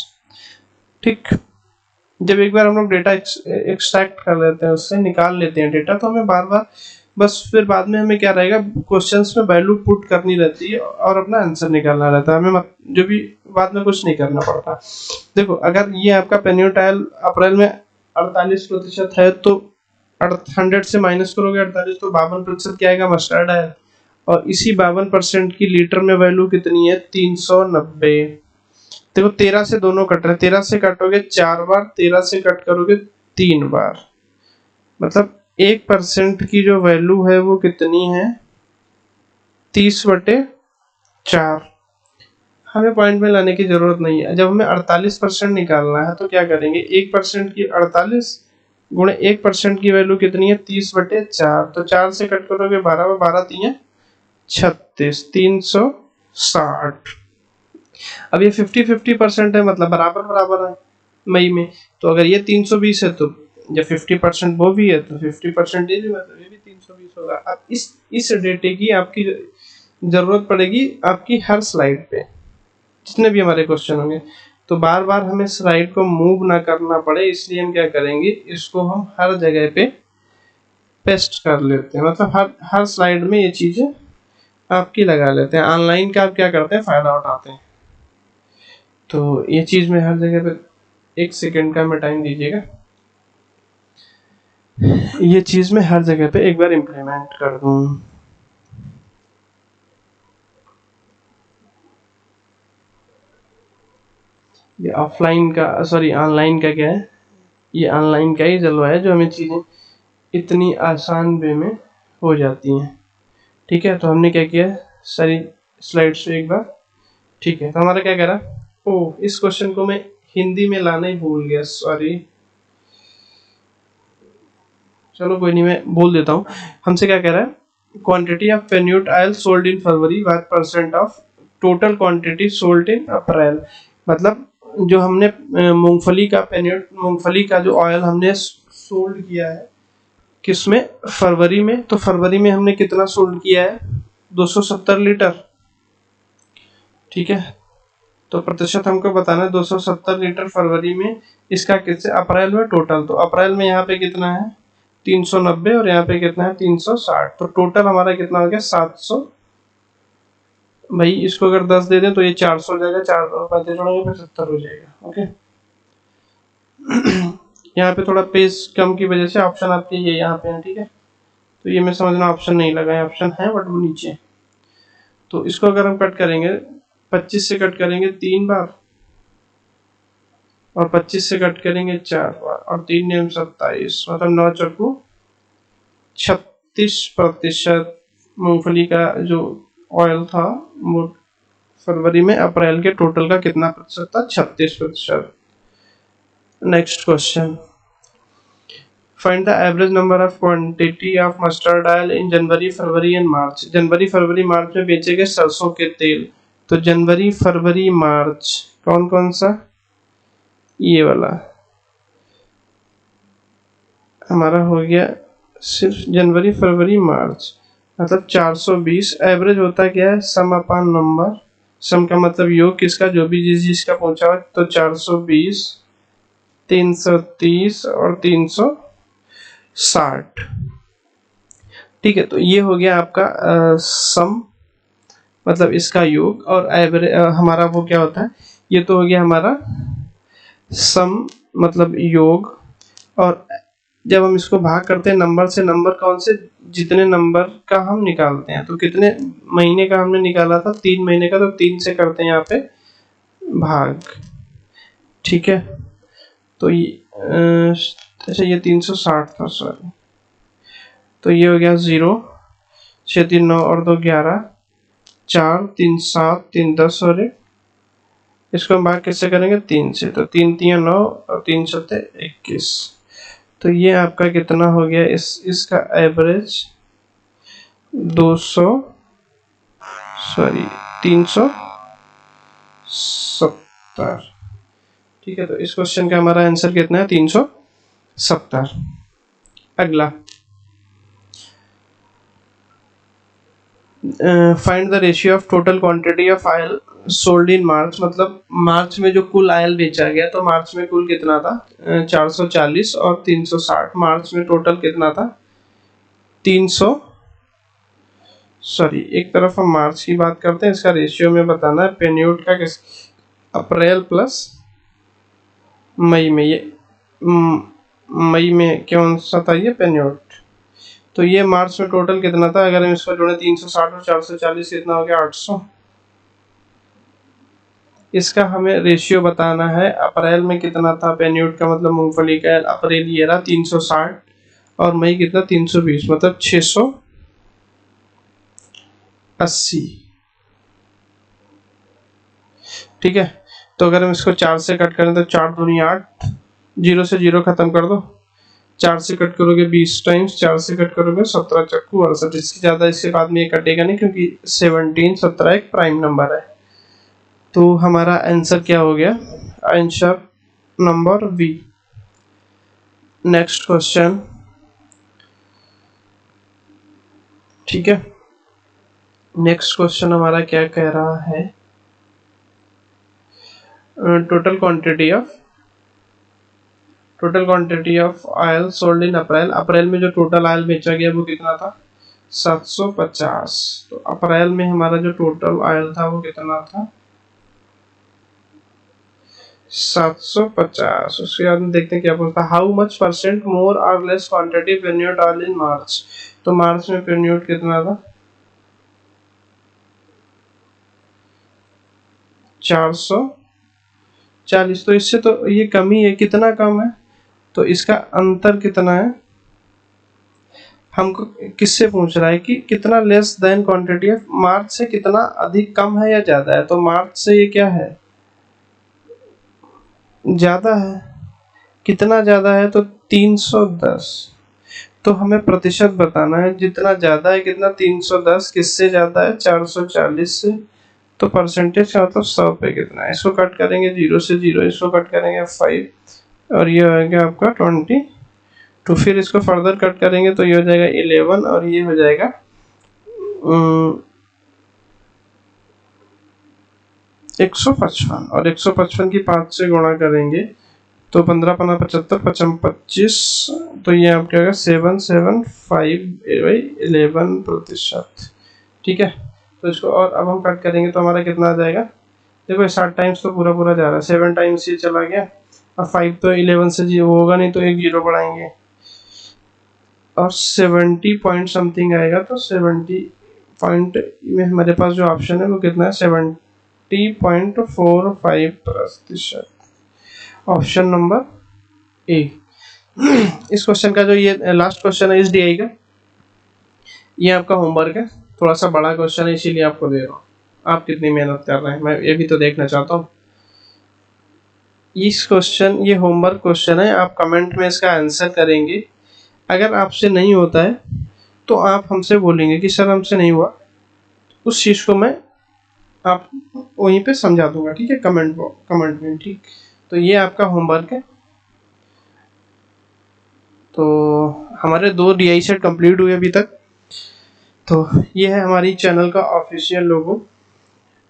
A: ठीक। जब एक बार हम लोग डेटा एक्सट्रैक्ट कर लेते हैं, उससे निकाल लेते हैं डेटा, तो हमें बार बार बस फिर बाद में हमें क्या रहेगा, क्वेश्चंस में वैल्यू पुट करनी रहती है और अपना आंसर निकालना रहता है, हमें जो भी बाद में कुछ नहीं करना पड़ता। देखो अगर ये आपका पेन्योट ऑयल अप्रैल में 48% है, तो 100 से माइनस करोगे 48, तो 52% क्या आएगा, मस्टर्ड ऑयल। और इसी 52% की लीटर में वैल्यू कितनी है, 390। देखो 13 से दोनों कट रहे, 13 से कटोगे 4 बार, 13 से कट करोगे 3 बार, मतलब 1% की जो वैल्यू है वो कितनी है, 30/4। हमें पॉइंट में लाने की जरूरत नहीं है। जब हमें 48% निकालना है तो क्या करेंगे, 1% की 48 गुणे 1% की वैल्यू कितनी है, 30/4। तो 4 से कट करोगे 12, 12 3 36, 360। अब ये 50-50% है, मतलब बराबर बराबर है, मई में। तो अगर ये 320 है तो जब 50% वो भी है तो 50% ये भी, मतलब ये भी 320 होगा। अब इस डेटे की आपकी जरूरत पड़ेगी आपकी हर स्लाइड पे, जितने भी हमारे क्वेश्चन होंगे। तो बार बार हमें स्लाइड को मूव ना करना पड़े, इसलिए हम क्या करेंगे, इसको हम हर जगह पे पेस्ट कर लेते हैं, मतलब हर स्लाइड में ये चीजें आपकी लगा लेते हैं। ऑनलाइन का आप क्या करते हैं, फायदा उठाते हैं। तो ये चीज में हर जगह पे 1 सेकंड का मैं टाइम दीजिएगा, ये चीज मैं हर जगह पे एक बार इम्प्लीमेंट कर दूं। ये ऑफलाइन का, सॉरी ऑनलाइन का क्या है, ये ऑनलाइन का ही जलवा है जो हमें चीजें इतनी आसान वे में हो जाती हैं। ठीक है, तो हमने क्या किया, सारी स्लाइड्स पे एक बार। ठीक है, तो हमारा क्या कह रहा, ओह इस क्वेश्चन को मैं हिंदी में लाना ही भूल गया, सॉरी। चलो कोई नहीं, मैं बोल देता हूँ। हमसे क्या कह रहा है, quantity of peanut oil sold in February, what percent of total quantity sold in April. मतलब जो हमने मूंगफली का पेन्यूट, मूंगफली का जो ऑयल हमने सोल्ड किया है किसमें, फरवरी में। तो फरवरी में हमने कितना सोल्ड किया है, 270 लीटर। ठीक है, तो प्रतिशत हमको बताना है, 270 लीटर फरवरी में। इसका किससे, अप्रैल में टोटल। तो अप्रैल में यहाँ पे कितना है, 390, और यहाँ पे कितना है 360। तो टोटल हमारा कितना हो गया, 700। भाई इसको अगर 10 दे दें तो ये 400 हो जाएगा, 4 पैंतीस जोड़ेंगे फिर 70 हो जाएगा। ओके यहाँ पे थोड़ा पेज कम की वजह से ऑप्शन आपके ये यहाँ पे है। ठीक है, तो ये मैं समझना ऑप्शन नहीं लगा है, ऑप्शन है बट वो नीचे। तो इसको अगर हम कट करेंगे, 25 से कट करेंगे 3 बार, और 25 से कट करेंगे 4 बार, और 3 ने 27, मतलब 9 चक्कू 36% मूंगफली का जो ऑयल था वो फरवरी में अप्रैल के टोटल का कितना प्रतिशत था, 36%। Next question, find the average number of quantity of mustard oil in January February and March. जनवरी फरवरी मार्च में बेचे गए सरसों के तेल। तो जनवरी फरवरी मार्च कौन कौन सा, ये वाला हमारा हो गया सिर्फ जनवरी फरवरी मार्च, मतलब 420। एवरेज होता क्या है, सम अपॉन नंबर, सम का मतलब योग किसका, जो भी जिसका पूछा हो। तो 420, 330 और 360। ठीक है, तो ये हो गया आपका सम, मतलब इसका योग। और एवरेज हमारा वो क्या होता है, ये तो हो गया हमारा सम मतलब योग। और जब हम इसको भाग करते हैं नंबर से, नंबर कौन से, जितने नंबर का हम निकालते हैं। तो कितने महीने का हमने निकाला था, 3 महीने का, तो 3 से करते हैं यहाँ पे भाग। ठीक है, तो ये अच्छा ये 360 था, सॉरी। तो ये हो गया 0, 6 3 9 और 2 11, 4 3 7 3 10 और 1। इसको हम भाग कैसे करेंगे, 3 से। तो 3 3 9 और 3 7 21। तो ये आपका कितना हो गया, इसका एवरेज 200, सॉरी 370। ठीक है, तो इस क्वेश्चन का हमारा आंसर कितना है, 370। अगला, find the ratio of total quantity of oil sold in March. मतलब मार्च में जो कुल ऑयल बेचा गया, तो मार्च में कुल कितना था, 440 और 360। मार्च में टोटल कितना था, 300, सॉरी एक तरफ हम मार्च की बात करते हैं, इसका रेशियो में बताना है। पेन्यूट का किस, अप्रैल प्लस मई में, ये मई में कौन सा था, ये पेन्यूट। तो ये मार्च में टोटल कितना था, अगर हम इसको जोड़े 360 और 440 कितना हो गया, 800। इसका हमें रेशियो बताना है। अप्रैल में कितना था पेन्यूट का, मतलब मूंगफली का, अप्रैल ये रहा 360, और मई कितना 320, मतलब 680। ठीक है, तो अगर हम इसको 4 से कट करें तो 4 दूनी 8, 0 से 0 खत्म कर दो। 4 से कट करोगे 20 टाइम्स, 4 से कट करोगे 17 चक्कू 68। इसकी ज्यादा इसके बाद में ये कटेगा नहीं, क्योंकि 17 17 एक प्राइम नंबर है। तो हमारा आंसर क्या हो गया, answer number B. Next question, ठीक है। नेक्स्ट क्वेश्चन हमारा क्या कह रहा है, total quantity of oil sold in April. अप्रैल में जो टोटल ऑयल बेचा गया वो कितना था, 750। तो अप्रैल में हमारा जो टोटल ऑयल था वो कितना था, 750। उसके बाद में देखते हैं क्या पूछता है, हाउ मच परसेंट मोर और लेस क्वांटिटी पेन्यूट ऑयल इन मार्च। तो मार्च में पेन्यूट कितना था, 440। तो इससे तो ये कमी है, कितना कम है, तो इसका अंतर कितना है, हमको किससे पूछ रहा है कि कितना लेस देन क्वांटिटी है, मार्च से कितना अधिक कम है या ज्यादा है। तो मार्च से ये क्या है, ज्यादा है। कितना ज्यादा है, तो 310। तो हमें प्रतिशत बताना है, जितना ज्यादा है कितना, 310 किससे ज्यादा है, 440 से। तो परसेंटेज का मतलब 100 पे कितना है, इसको कट करेंगे 0 से 0, इसको कट करेंगे 5, और ये हो गया आपका 20। तो फिर इसको फर्दर कट करेंगे तो ये हो जाएगा 11, और ये हो जाएगा 155, और 155 की 5 से गुणा करेंगे तो 15 15 75 25, तो ये आपका होगा 775/11%। ठीक है, तो इसको और अब हम कट करेंगे तो हमारा कितना आ जाएगा, देखो 7 टाइम्स तो पूरा पूरा जा रहा है, 7 टाइम्स ये चला गया, और 5 तो 11 से जी होगा नहीं, तो एक जीरो बढ़ाएंगे और 70 पॉइंट समथिंग आएगा। तो 70 पॉइंट में हमारे पास जो ऑप्शन है वो कितना है, 70.45%। Option number A. इस क्वेश्चन का जो ये लास्ट क्वेश्चन है SDI का, ये आपका होमवर्क है, थोड़ा सा बड़ा क्वेश्चन है इसीलिए आपको दे रहा हूँ। आप कितनी मेहनत कर रहे हैं मैं ये भी तो देखना चाहता हूँ। इस क्वेश्चन, ये होमवर्क क्वेश्चन है, आप कमेंट में इसका आंसर करेंगे। अगर आपसे नहीं होता है तो आप हमसे बोलेंगे कि सर हमसे नहीं हुआ, उस चीज़ को मैं आप वहीं पे समझा दूंगा, ठीक है, कमेंट में। ठीक, तो ये आपका होमवर्क है। तो हमारे 2 DI सेट कंप्लीट हुए अभी तक। तो ये है हमारी चैनल का ऑफिशियल लोगो,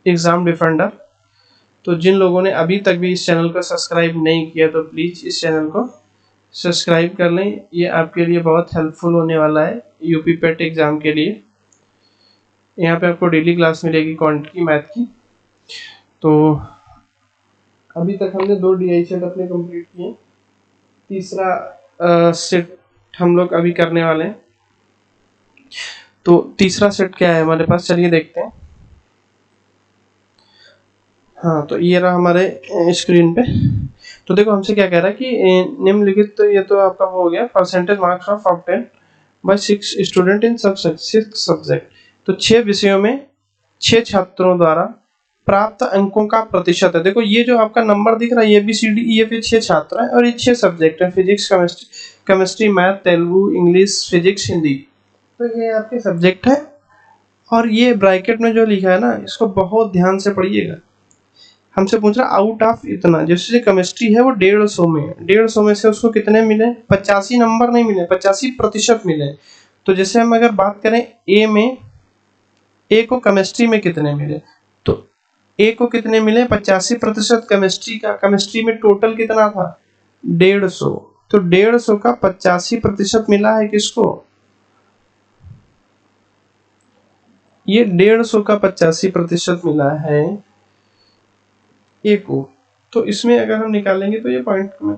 A: एग्ज़ाम डिफेंडर। तो जिन लोगों ने अभी तक भी इस चैनल को सब्सक्राइब नहीं किया तो प्लीज़ इस चैनल को सब्सक्राइब कर लें, ये आपके लिए बहुत हेल्पफुल होने वाला है यूपी पेट एग्ज़ाम के लिए। यहाँ पे आपको डेली क्लास मिलेगी क्वांटिटी मैथ की। तो अभी तक हमने 2 DI सेट अपने कंप्लीट किए, तीसरा सेट हम लोग अभी करने वाले हैं। तो तीसरा सेट क्या है हमारे पास, चलिए देखते हैं। हाँ, तो ये रहा हमारे स्क्रीन पे। तो देखो हमसे क्या कह रहा है कि निम्नलिखित, तो ये तो आपका वो हो गया, percentage marks of obtain bye 6 student in 6 subject. तो 6 विषयों में 6 छात्रों द्वारा प्राप्त अंकों का प्रतिशत है। देखो ये जो आपका नंबर दिख रहा है, ये ABCD ये पे 6 छात्र हैं और ये 6 सब्जेक्ट हैं, physics, chemistry, math, Telugu, English, physics, Hindi. तो ये आपके सब्जेक्ट है, और ये ब्रैकेट में जो लिखा है ना, इसको बहुत ध्यान से पढ़िएगा। हमसे पूछ रहा आउट ऑफ इतना, जैसे केमिस्ट्री है वो 150 में है, 150 में से उसको कितने मिले, 85 नंबर नहीं मिले, 85% मिले। तो जैसे हम अगर बात करें ए को केमिस्ट्री में कितने मिले, तो ए को कितने मिले, 85% केमिस्ट्री का। केमिस्ट्री में टोटल कितना था, 150। तो 150 का 85% मिला है किसको, ये 150 का 85% मिला है ए को। तो इसमें अगर हम निकालेंगे तो ये पॉइंट में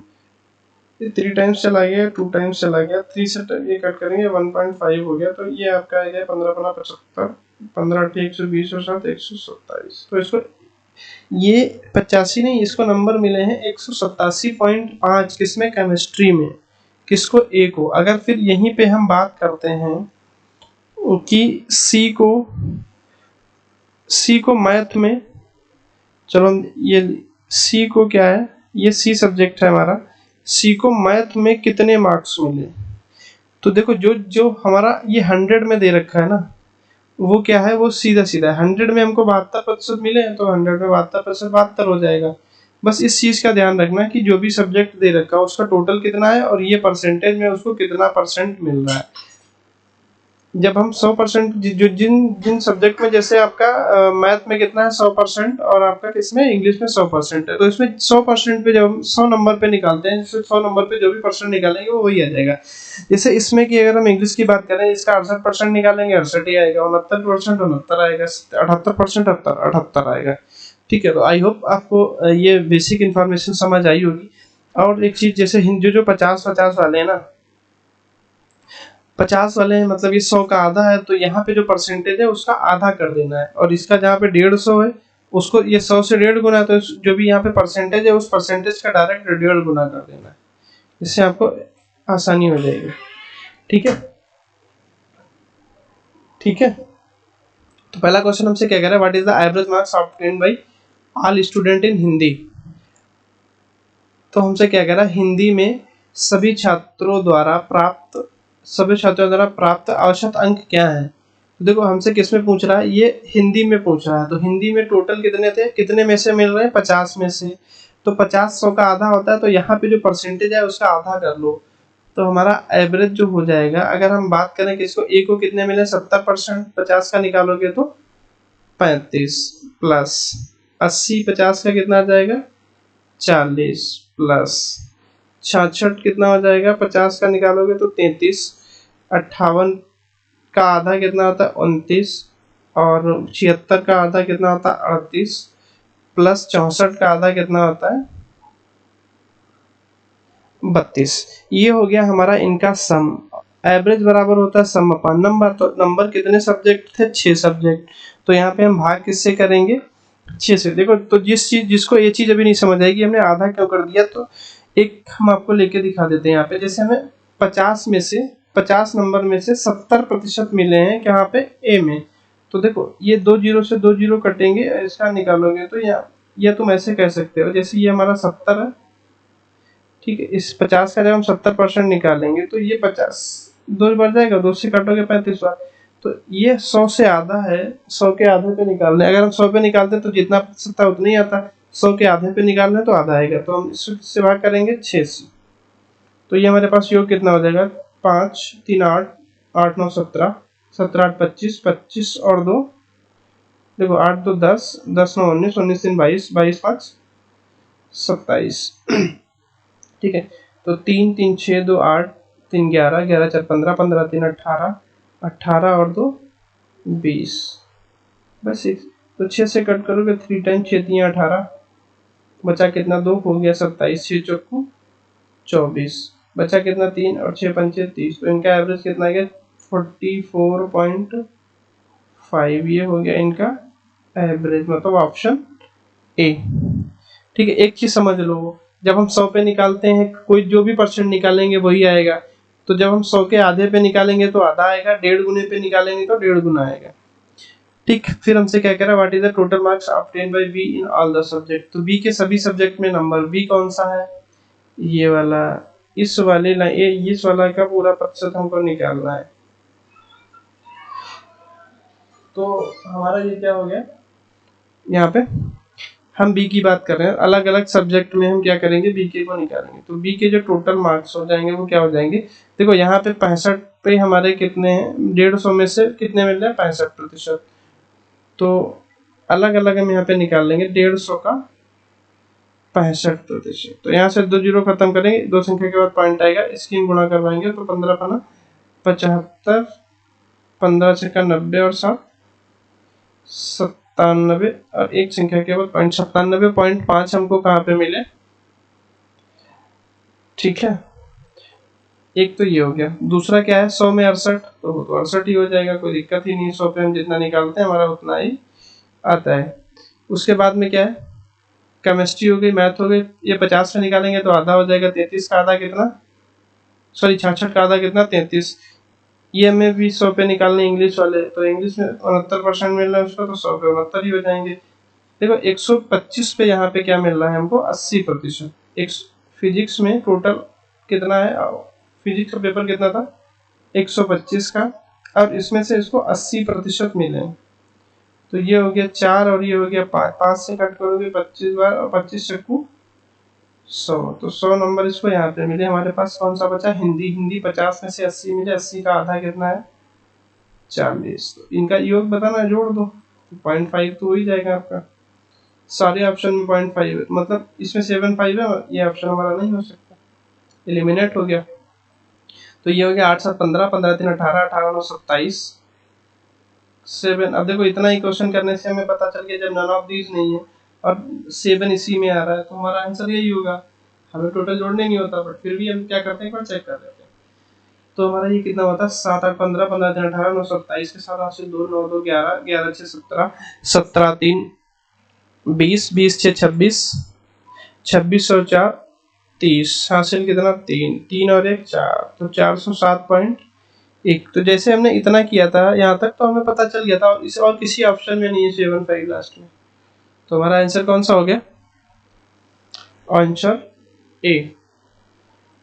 A: 3 टाइम्स चला गया, 2 टाइम्स चला गया, 3 से ये कट करेंगे 1.5 हो गया। तो ये आपका आ गया 15 15 75, 15 8 120 और 7 127। तो इसको ये 85 नहीं, इसको नंबर मिले हैं 187.5 किसमें, केमिस्ट्री में। किसको, ए को। अगर फिर यहीं पे हम बात करते हैं कि सी को मैथ में, चलो ये सी को क्या है, ये सी सब्जेक्ट है हमारा, सी को मैथ में कितने मार्क्स मिले। तो देखो जो हमारा ये 100 में दे रखा है ना, वो क्या है, वो सीधा सीधा 100 में हमको 72% मिले हैं, तो 100 में 72% 72 हो जाएगा। बस इस चीज का ध्यान रखना कि जो भी सब्जेक्ट दे रखा है उसका टोटल कितना है और ये परसेंटेज में उसको कितना परसेंट मिल रहा है। जब हम 100% जो जिन जिन सब्जेक्ट में, जैसे आपका मैथ में कितना है 100% और आपका किसमें इंग्लिश में 100% है, तो इसमें 100% पे जब हम 100 नंबर पे निकालते हैं, जैसे 100 नंबर पे जो भी परसेंट निकालेंगे वो वही आ जाएगा। जैसे इसमें कि अगर हम इंग्लिश की बात करें, इसका 68% निकालेंगे 68 ही आएगा, 69% 69 आएगा, 78% 78 आएगा। ठीक है, तो आई होप आपको ये बेसिक इन्फॉर्मेशन समझ आई होगी। और एक चीज, जैसे जो 50-50 वाले हैं ना, 50 वाले हैं मतलब ये 100 का आधा है, तो यहाँ पे जो परसेंटेज है उसका आधा कर देना है, और इसका जहाँ पे 150 है उसको, ये 100 से 1.5 गुना, तो जो भी यहाँ पे परसेंटेज है उस परसेंटेज का डायरेक्ट 1.5 गुना कर देना है। इससे आपको आसानी हो जाएगी। ठीक है, ठीक है। तो पहला क्वेश्चन हमसे क्या कह रहा है, what is the average marks obtained by all student in Hindi. तो हमसे क्या कह रहा है, हिंदी में सभी छात्रों द्वारा प्राप्त औसत अंक क्या है। तो देखो हमसे किस में पूछ रहा है, ये हिंदी में पूछ रहा है। तो हिंदी में टोटल कितने थे, कितने में से मिल रहे हैं, 50 में से। तो 50 100 का आधा होता है, तो यहाँ पे जो परसेंटेज है उसका आधा कर लो, तो हमारा एवरेज जो हो जाएगा। अगर हम बात करें कि इसको ए को कितने मिले 70%, 50 का निकालोगे तो 35 प्लस 80, 50 का कितना आ जाएगा 40 प्लस 66 कितना हो जाएगा, 50 का निकालोगे तो 33, 58 का आधा कितना होता है 29, और 76 का आधा कितना होता है 38, प्लस 64 का आधा कितना होता है 32। ये हो गया हमारा इनका सम। एवरेज बराबर होता है सम अपॉन नंबर। तो नंबर कितने सब्जेक्ट थे, 6 सब्जेक्ट। तो यहाँ पे हम भाग किससे करेंगे, 6 से। देखो, तो जिसको ये चीज अभी नहीं समझ आएगी हमने आधा क्यों कर दिया, तो एक हम आपको लेके दिखा देते हैं यहाँ पे। जैसे हमें 50 नंबर में से 70% मिले हैं यहाँ पे ए में। तो देखो ये 2 जीरो से 2 जीरो कटेंगे, इसका निकालोगे तो या तुम ऐसे कह सकते हो, जैसे ये हमारा 70 है, ठीक है। इस 50 का जब हम 70% निकालेंगे तो ये 50 2 बढ़ जाएगा, 2 से काटोगे 35 बार। तो ये 100 से आधा है, 100 के आधे पे निकालना है। अगर हम 100 पे निकालते तो जितना प्रतिशत था उतना ही आता, 100 के आधे पे निकालना है तो आधा आएगा। तो हम इससे भाग करेंगे 6 से। तो ये हमारे पास योग कितना हो जाएगा, 5 3 8 8 9 17 17 8 25 25 और 2, देखो 8 2 10 10 9 19 19 3 22 22 5 27। ठीक है, तो 3 3 6 2 8 3 11 11 4 15 15 3 18 18 और 2 20, बस 6। तो 6 से कट करोगे 3 टाइम 6 3 18, बचा कितना 2 हो गया 27, 6 चौको 24, बचा कितना 3 और 6 पंचे 30। तो इनका एवरेज कितना गया 44.5। ये हो गया इनका एवरेज, मतलब ऑप्शन ए। ठीक है, एक चीज समझ लो, जब हम 100 पे निकालते हैं कोई जो भी परसेंट निकालेंगे वही आएगा। तो जब हम 100 के आधे पे निकालेंगे तो आधा आएगा, 1.5 गुने पे निकालेंगे तो 1.5 गुना आएगा। ठीक, फिर हमसे क्या कह रहा है, what is the total marks obtained by be in all the subject. तो बी के सभी सब्जेक्ट में नंबर, बी कौन सा है, ये वाला, इस वाला का पूरा प्रतिशत हमको निकालना है। तो हमारा ये क्या हो गया, यहाँ पे हम बी की बात कर रहे हैं, अलग अलग सब्जेक्ट में हम क्या करेंगे, बी के को निकालेंगे। तो बी के जो टोटल मार्क्स हो जाएंगे वो क्या हो जाएंगे, देखो यहाँ पे 65 पे हमारे कितने हैं, 150 में से कितने मिल रहे हैं 65%। तो अलग अलग हम यहाँ पे निकाल लेंगे, 150 का 65%। तो यहाँ से 2 जीरो खत्म करेंगे, 2 संख्या के बाद पॉइंट आएगा, इसकी गुणा करवाएंगे तो 15 पाना 75, 15 छक्का 90 और 7 97, और एक संख्या के बाद पॉइंट 97.5 हमको कहाँ पे मिले। ठीक है, एक तो ये हो गया। दूसरा क्या है, 100 में 68, तो 68 ही हो जाएगा, कोई दिक्कत ही नहीं। 100 पे हम जितना निकालते हैं हमारा उतना ही आता है। उसके बाद में क्या है, केमिस्ट्री हो गई, मैथ हो गई। ये 50 से निकालेंगे तो आधा हो जाएगा, 33 का आधा कितना, सॉरी 66 का आधा कितना 33। ये हमें भी 100 पे निकालने इंग्लिश वाले, तो इंग्लिश में 69% मिल रहा है उसको, तो 100 पे 69 ही हो जाएंगे। देखो 125 पे यहाँ पे क्या मिल रहा है हमको 80%। एक फिजिक्स में टोटल कितना है, फिजिक्स का पेपर कितना था 125 का, और इसमें से इसको 80% मिले हैं। तो ये हो गया 4 और ये हो गया 5, 5 से कट करोगे 25 बार, और 25 चक्कू 100, तो 100 नंबर इसको यहाँ पे मिले। हमारे पास कौन सा बचा? हिंदी। हिंदी 50 में से 80 मिले, 80 का आधा कितना है? 40। तो इनका योग बताना, जोड़ दो, 0.5 तो हो ही जाएगा आपका। सारे ऑप्शन में 0.5 है, मतलब इसमें 75 है, ये ऑप्शन हमारा नहीं हो सकता, एलिमिनेट हो गया। तो ये हो गया 8 7 15, 15 3 18, 18 9 27, 7। अब देखो इतना ही क्वेश्चन करने से हमें पता चल गया जब नन ऑफ दीज नहीं है और 7 इसी में आ रहा है, तो हमारा आंसर यही होगा। हमें टोटल जोड़ने नहीं होता, बट फिर भी हम क्या करते हैं, एक बार चेक कर लेते हैं। तो हमारा ये कितना होता है? 7 8 15, 15 3 18 9 27 के साथ हासिल 2 9 2 11, 11 6 17, 17 3 20, 20 6 26, 26 और 4 30, हासिल कितना? 3, 3 और 1 4, तो 407.1। तो जैसे हमने इतना किया था यहाँ तक, तो हमें पता चल गया था, और इस और किसी ऑप्शन में नहीं है 75 लास्ट में। तो हमारा आंसर कौन सा हो गया? Answer A.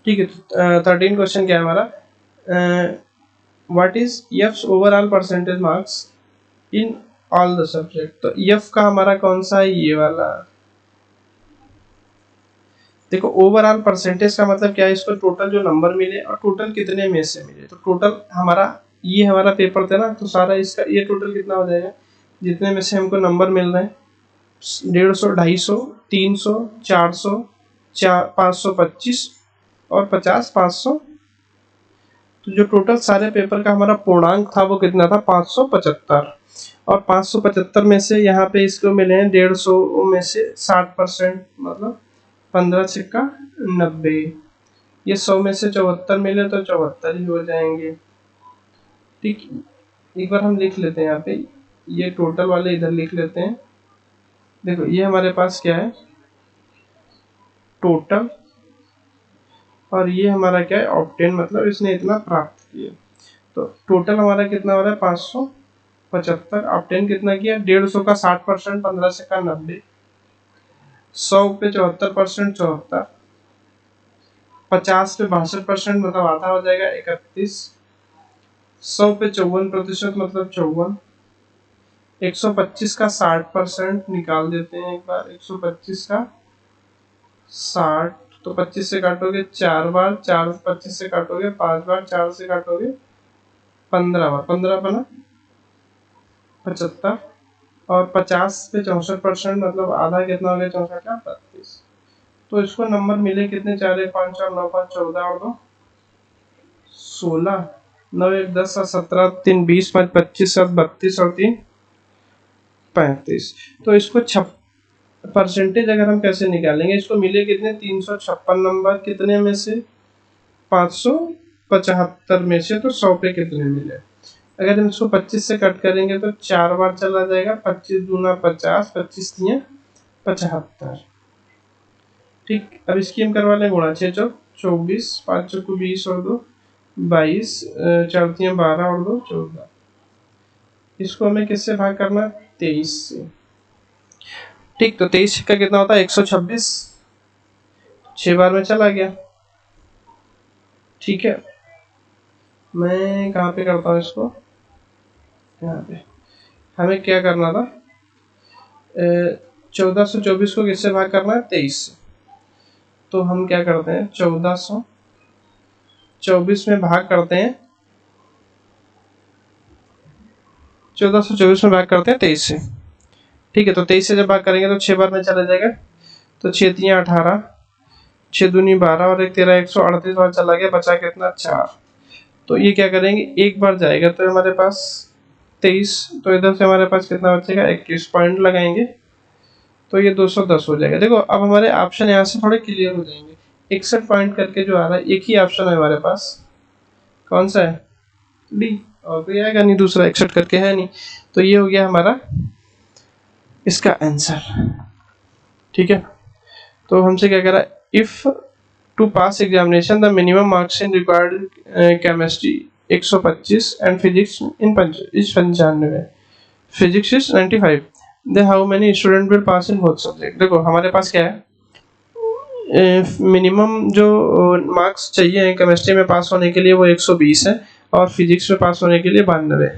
A: ठीक है, तो 13 क्वेश्चन क्या है हमारा? What is F overall percentage marks in all the subject? तो एफ का हमारा कौन सा है? ये वाला। देखो ओवरऑल परसेंटेज का मतलब क्या है? इसको टोटल जो नंबर मिले और टोटल कितने में से मिले। तो टोटल हमारा ये हमारा पेपर था ना, तो सारा इसका ये टोटल कितना हो जाएगा? जितने में से हमको नंबर मिल रहे हैं, 150, 250, 300, 400, 525 और 50, 500। तो जो टोटल सारे पेपर का हमारा पूर्णांक था वो कितना था? 575। और 575 में से यहाँ पे इसको मिले हैं 150 में से 60%, मतलब 15 छक्का 90। ये 100 में से 74 मिले तो 74 ही हो जाएंगे। ठीक, एक बार हम लिख लेते हैं यहाँ पे, ये टोटल वाले इधर लिख लेते हैं। देखो ये हमारे पास क्या है? टोटल, और ये हमारा क्या है? ऑब्टेन, मतलब इसने इतना प्राप्त किया। तो टोटल हमारा कितना हो रहा है? 575। ऑब्टेन कितना किया? 150 का 60%, 15 से का 90, 100 पे 74%, 74, 50 पे 62%, मतलब आधा हो जाएगा 31, 100 पे 54%, मतलब 54, 125 का 60% निकाल देते हैं एक बार। 125 का 60, तो 25 से काटोगे 4 बार, 4 25 से काटोगे 5 बार, 4 से काटोगे 15 बार, 15 बना 75, और 50 पे 64%, मतलब आधा कितना हो गया? 64 का 32। तो इसको नंबर मिले कितने? 4 1 5 4 9 5 14 और 2 16, 9 1 10 और 17 3 20 5 25 7 32 और 3 35। तो इसको परसेंटेज अगर हम कैसे निकालेंगे? इसको मिले कितने? 356 नंबर, कितने में से? 575 में से। तो 100 पे कितने मिले? अगर हम इसको 25 से कट करेंगे तो 4 बार चला जाएगा, 25 दूना 50, 25 दिए 75। ठीक, अब इसकी हम करवा लें गुणा। 6 चौक 24, 5 चौक 20 और 2 22, 4 दिए 12 और 2 14। इसको हमें किससे भाग करना? 23 से। ठीक, तो 23 का कितना होता है? 126, 6 बार में चला गया। ठीक है, मैं कहाँ पे करता हूँ इसको? यहाँ पे। हमें क्या करना था? 1424 को किससे भाग करना है? 23 से। तो हम क्या करते हैं? 1424 में भाग करते हैं, 1424 में भाग करते हैं 23 से। ठीक है, तो 23 से जब भाग करेंगे तो 6 बार में चला जाएगा। तो 6 3 18, 6 दूनी 12 और 1 13, 138 बार चला गया, बचा कितना? 4। तो ये क्या करेंगे? एक बार जाएगा तो हमारे पास 23, तो इधर से हमारे पास कितना बचेगा? 21 पॉइंट लगाएंगे तो ये 210 हो जाएगा। देखो अब हमारे ऑप्शन यहाँ से थोड़े क्लियर हो जाएंगे। 61 पॉइंट करके जो आ रहा है, एक ही ऑप्शन है हमारे पास, कौन सा है? डी, और कोई आएगा नहीं दूसरा, 61 करके है नहीं। तो ये हो गया हमारा इसका आंसर। ठीक है, तो हमसे क्या कह रहा है? If to pass examination the minimum marks in required chemistry 125 and physics in 95, physics is 95, then how many student will pass in both subject? देखो हमारे पास क्या है? मिनिमम जो मार्क्स चाहिए केमिस्ट्री में पास होने के लिए वो 120 है, और फिजिक्स में पास होने के लिए 92।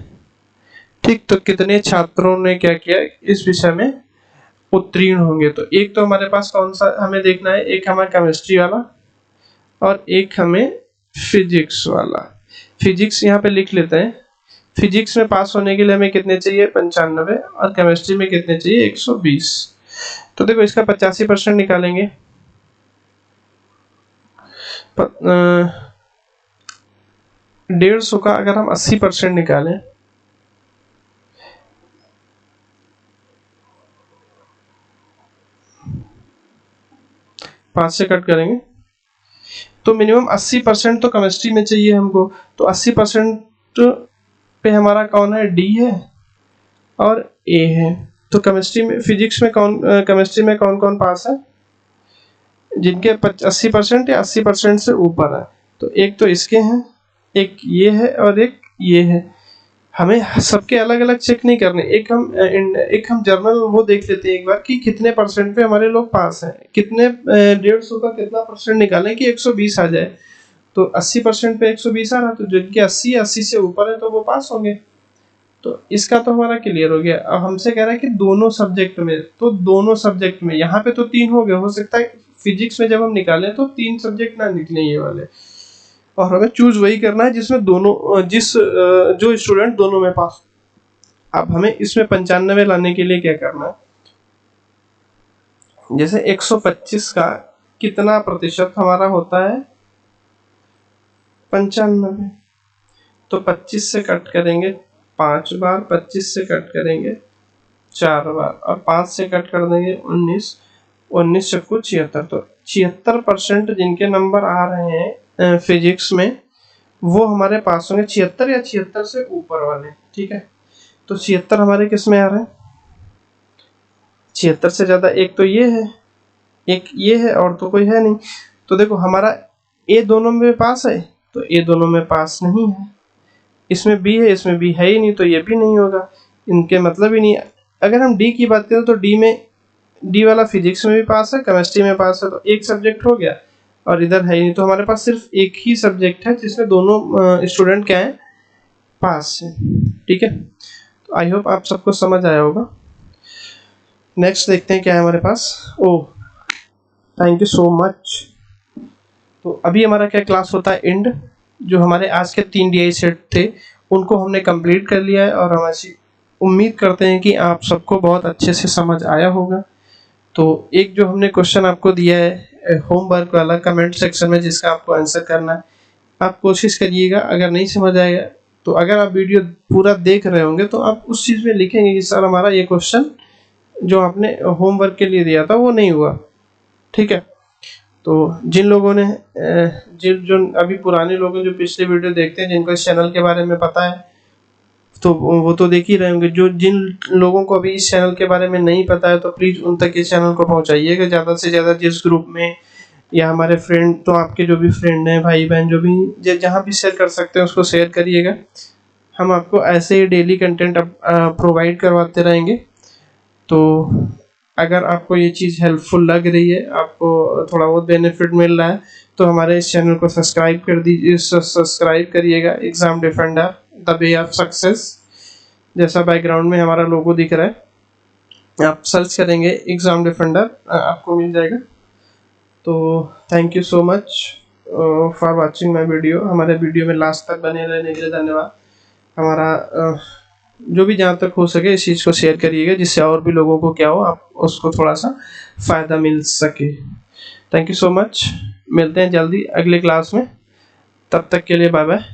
A: ठीक, तो कितने छात्रों ने क्या किया इस विषय में उत्तीर्ण होंगे। तो एक तो हमारे पास कौन सा हमें देखना है, एक हमारा केमिस्ट्री वाला और एक हमें फिजिक्स वाला। फिजिक्स यहाँ पे लिख लेते हैं। फिजिक्स में पास होने के लिए हमें कितने चाहिए, 95, और केमिस्ट्री में कितने चाहिए, 120। तो देखो इसका 85% निकालेंगे। 150 का अगर हम 80% निकालें, पांच से कट करेंगे तो मिनिमम 80% तो केमिस्ट्री में चाहिए हमको। तो 80% पे हमारा कौन है, डी है और ए है। तो केमिस्ट्री में, फिजिक्स में कौन, केमिस्ट्री में कौन कौन पास है, जिनके 80% या 80% से ऊपर है। तो एक तो इसके हैं, एक ये है और एक ये है। हमें सबके अलग अलग चेक नहीं करने, एक हम जर्नल वो देख लेते हैं एक बार कि कितने परसेंट पे हमारे लोग पास हैं, कितने 150 का कितना परसेंट निकालें कि 120 आ जाए। तो 80% पे 120 आ रहा, तो जिनके 80 से ऊपर है तो वो पास होंगे। तो इसका तो हमारा क्लियर हो गया। अब हमसे कह रहा है कि दोनों सब्जेक्ट में, तो दोनों सब्जेक्ट में यहाँ पे तो 3 हो गए, हो सकता है फिजिक्स में जब हम निकालें तो 3 सब्जेक्ट ना निकले ये वाले, और हमें चूज वही करना है जिसमें दोनों, जो स्टूडेंट दोनों में पास। अब हमें इसमें 95 लाने के लिए क्या करना है, जैसे 125 का कितना प्रतिशत हमारा होता है, 95। तो 25 से कट करेंगे 5 बार, 25 से कट करेंगे 4 बार, और 5 से कट कर देंगे 19, 19 चक्कू 76। तो 76% जिनके नंबर आ रहे हैं फिजिक्स में, वो हमारे पास होंगे 76 या 76 से ऊपर वाले। ठीक है, तो 76 हमारे किस में आ रहे हैं, 76 से ज्यादा एक तो ये है, एक ये है, और तो कोई है नहीं। तो देखो हमारा ए दोनों में पास है, तो ए दोनों में पास नहीं है। इसमें बी है, इसमें बी है ही नहीं, तो ये भी नहीं होगा, इनके मतलब ही नहीं। अगर हम डी की बात करें तो डी में, डी वाला फिजिक्स में भी पास है, केमिस्ट्री में पास है, तो एक सब्जेक्ट हो गया, और इधर है ही नहीं। तो हमारे पास सिर्फ एक ही सब्जेक्ट है जिसमें दोनों स्टूडेंट क्या है, पास है। ठीक है, तो आई होप आप सबको समझ आया होगा। नेक्स्ट देखते हैं क्या है हमारे पास। ओह, थैंक यू सो मच। तो अभी हमारा क्या क्लास होता है, एंड। जो हमारे आज के 3 DI सेट थे उनको हमने कंप्लीट कर लिया है, और हम ऐसी उम्मीद करते हैं कि आप सबको बहुत अच्छे से समझ आया होगा। तो एक जो हमने क्वेश्चन आपको दिया है होमवर्क वाला कमेंट सेक्शन में, जिसका आपको आंसर करना है, आप कोशिश करिएगा। अगर नहीं समझ आएगा तो अगर आप वीडियो पूरा देख रहे होंगे तो आप उस चीज़ में लिखेंगे कि सर हमारा ये क्वेश्चन जो आपने होमवर्क के लिए दिया था वो नहीं हुआ। ठीक है, तो जिन लोगों ने जो अभी पुराने लोग हैं जो पिछले वीडियो देखते हैं, जिनको इस चैनल के बारे में पता है, तो वो तो देख ही रहे होंगे। जो जिन लोगों को अभी इस चैनल के बारे में नहीं पता है तो प्लीज़ उन तक इस चैनल को पहुंचाइएगा ज़्यादा से ज़्यादा। जिस ग्रुप में या हमारे फ्रेंड, तो आपके जो भी फ्रेंड हैं, भाई बहन, जो भी जहाँ भी शेयर कर सकते हैं उसको शेयर करिएगा। हम आपको ऐसे ही डेली कंटेंट प्रोवाइड करवाते रहेंगे। तो अगर आपको ये चीज़ हेल्पफुल लग रही है, आपको थोड़ा बहुत बेनिफिट मिल रहा है, तो हमारे इस चैनल को सब्सक्राइब कर दीजिए, सब्सक्राइब करिएगा। Exam defender the way of success, जैसा बैकग्राउंड में हमारा लोगो दिख रहा है, आप सर्च करेंगे एग्ज़ाम डिफेंडर, आपको मिल जाएगा। तो thank you so much for watching my video. हमारे वीडियो में लास्ट तक बने रहने के लिए धन्यवाद। हमारा जो भी जहाँ तक हो सके इस चीज़ को शेयर करिएगा, जिससे और भी लोगों को क्या हो, आप उसको थोड़ा सा फ़ायदा मिल सके। थैंक यू सो मच, मिलते हैं जल्दी अगले क्लास में, तब तक के लिए बाय बाय।